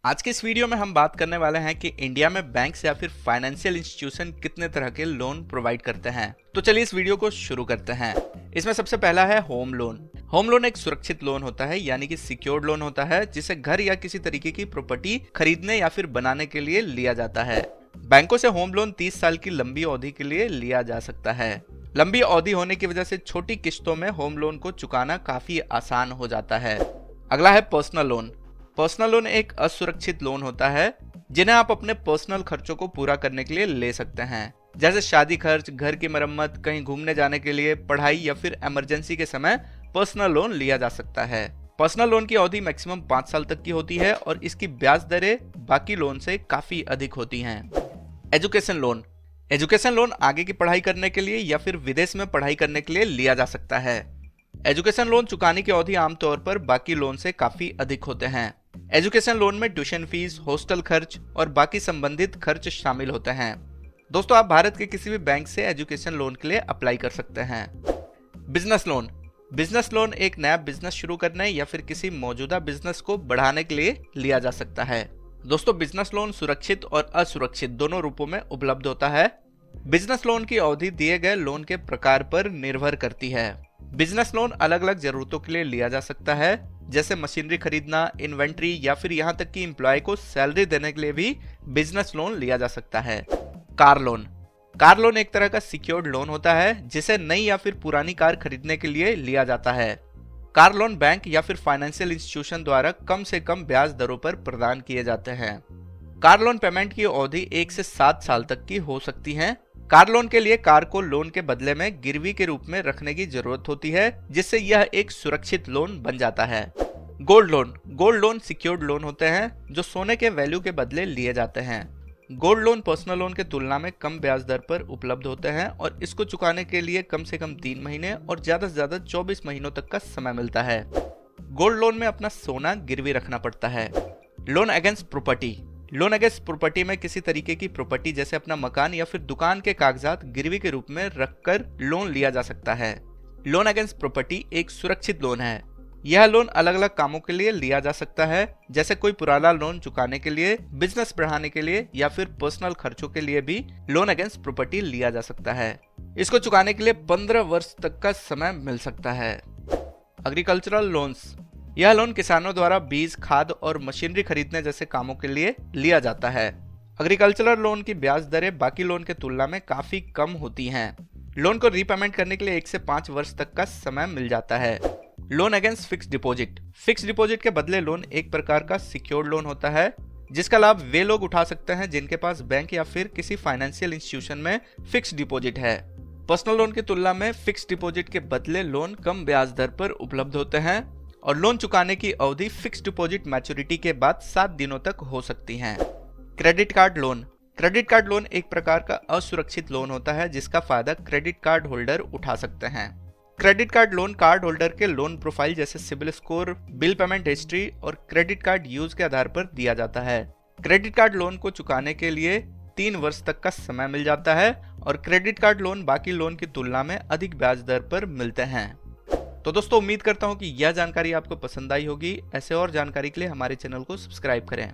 आज के इस वीडियो में हम बात करने वाले हैं कि इंडिया में बैंक्स या फिर फाइनेंशियल इंस्टीट्यूशन कितने तरह के लोन प्रोवाइड करते हैं। तो चलिए इस वीडियो को शुरू करते हैं। इसमें सबसे पहला है होम लोन। होम लोन एक सुरक्षित लोन होता है, यानी कि सिक्योर्ड लोन होता है, जिसे घर या किसी तरीके की प्रॉपर्टी खरीदने या फिर बनाने के लिए लिया जाता है। बैंकों से होम लोन 30 साल की लंबी अवधि के लिए लिया जा सकता है। लंबी अवधि होने की वजह से छोटी किस्तों में होम लोन को चुकाना काफी आसान हो जाता है। अगला है पर्सनल लोन। पर्सनल लोन एक असुरक्षित लोन होता है जिन्हें आप अपने पर्सनल खर्चों को पूरा करने के लिए ले सकते हैं, जैसे शादी खर्च, घर की मरम्मत, कहीं घूमने जाने के लिए, पढ़ाई या फिर इमरजेंसी के समय पर्सनल लोन लिया जा सकता है। पर्सनल लोन की अवधि मैक्सिमम 5 साल तक की होती है और इसकी ब्याज दरें बाकी लोन से काफी अधिक होती हैं। Education loan. एजुकेशन लोन आगे की पढ़ाई करने के लिए या फिर विदेश में पढ़ाई करने के लिए लिया जा सकता है। एजुकेशन लोन चुकाने की अवधि आमतौर पर बाकी लोन से काफी अधिक होते हैं। एजुकेशन लोन में ट्यूशन फीस, हॉस्टल खर्च और बाकी संबंधित खर्च शामिल होते हैं। दोस्तों, आप भारत के किसी भी बैंक से एजुकेशन लोन के लिए अप्लाई कर सकते हैं। Business loan. बिजनेस लोन एक नया बिजनेस शुरू करने या फिर किसी मौजूदा बिजनेस को बढ़ाने के लिए लिया जा सकता है। दोस्तों, बिजनेस लोन सुरक्षित और असुरक्षित दोनों रूपों में उपलब्ध होता है। बिजनेस लोन की अवधि दिए गए लोन के प्रकार पर निर्भर करती है। बिजनेस लोन अलग अलग जरूरतों के लिए लिया जा सकता है, जैसे मशीनरी खरीदना, इन्वेंट्री या फिर यहाँ तक कि एम्प्लॉय को सैलरी देने के लिए भी बिजनेस लोन लिया जा सकता है। Car loan. कार लोन एक तरह का सिक्योर्ड लोन होता है जिसे नई या फिर पुरानी कार खरीदने के लिए लिया जाता है। कार लोन बैंक या फिर फाइनेंशियल इंस्टीट्यूशन द्वारा कम से कम ब्याज दरों पर प्रदान किए जाते हैं। कार लोन पेमेंट की अवधि 1 से 7 साल तक की हो सकती है। कार लोन के लिए कार को लोन के बदले में गिरवी के रूप में रखने की जरूरत होती है, जिससे यह एक सुरक्षित लोन बन जाता है। Gold loan. Gold loan secured loan होते हैं जो सोने के वैल्यू के बदले लिए जाते हैं। गोल्ड लोन पर्सनल लोन के तुलना में कम ब्याज दर पर उपलब्ध होते हैं और इसको चुकाने के लिए कम से कम 3 महीने और ज्यादा से ज्यादा 24 महीनों तक का समय मिलता है। गोल्ड लोन में अपना सोना गिरवी रखना पड़ता है। Loan against property. Loan against property में किसी तरीके की प्रॉपर्टी जैसे अपना मकान या फिर दुकान के कागजात गिरवी के रूप में रखकर लोन लिया जा सकता है। लोन अगेंस्ट प्रॉपर्टी एक सुरक्षित लोन है। यह लोन अलग अलग कामों के लिए लिया जा सकता है, जैसे कोई पुराना लोन चुकाने के लिए, बिजनेस बढ़ाने के लिए या फिर पर्सनल खर्चों के लिए भी लोन अगेंस्ट प्रॉपर्टी लिया जा सकता है। इसको चुकाने के लिए 15 वर्ष तक का समय मिल सकता है। Agricultural loans. यह लोन किसानों द्वारा बीज, खाद और मशीनरी खरीदने जैसे कामों के लिए लिया जाता है। एग्रीकल्चरल लोन की ब्याज दरें बाकी लोन के तुलना में काफी कम होती हैं। लोन को रीपेमेंट करने के लिए 1 से 5 वर्ष तक का समय मिल जाता है। Loan against fix deposit. Fix deposit के बदले लोन एक प्रकार का सिक्योर्ड लोन होता है, जिसका लाभ वे लोग उठा सकते हैं जिनके पास बैंक या फिर किसी फाइनेंशियल इंस्टीट्यूशन में फिक्स डिपॉजिट है। पर्सनल लोन की तुलना में फिक्स डिपॉजिट के बदले लोन कम ब्याज दर पर उपलब्ध होते हैं और लोन चुकाने की अवधि फिक्स डिपॉजिट मैच्योरिटी के बाद 7 दिनों तक हो सकती है। Credit card loan. Credit card loan एक प्रकार का असुरक्षित लोन होता है जिसका फायदा क्रेडिट कार्ड होल्डर उठा सकते हैं। Credit card loan card holder के लोन प्रोफाइल जैसे CIBIL score, bill payment history और क्रेडिट कार्ड यूज के आधार पर दिया जाता है। क्रेडिट कार्ड लोन को चुकाने के लिए 3 वर्ष तक का समय मिल जाता है और क्रेडिट कार्ड लोन बाकी लोन की तुलना में अधिक ब्याज दर पर मिलते हैं। तो दोस्तों, उम्मीद करता हूं कि यह जानकारी आपको पसंद आई होगी। ऐसे और जानकारी के लिए हमारे चैनल को सब्सक्राइब करें।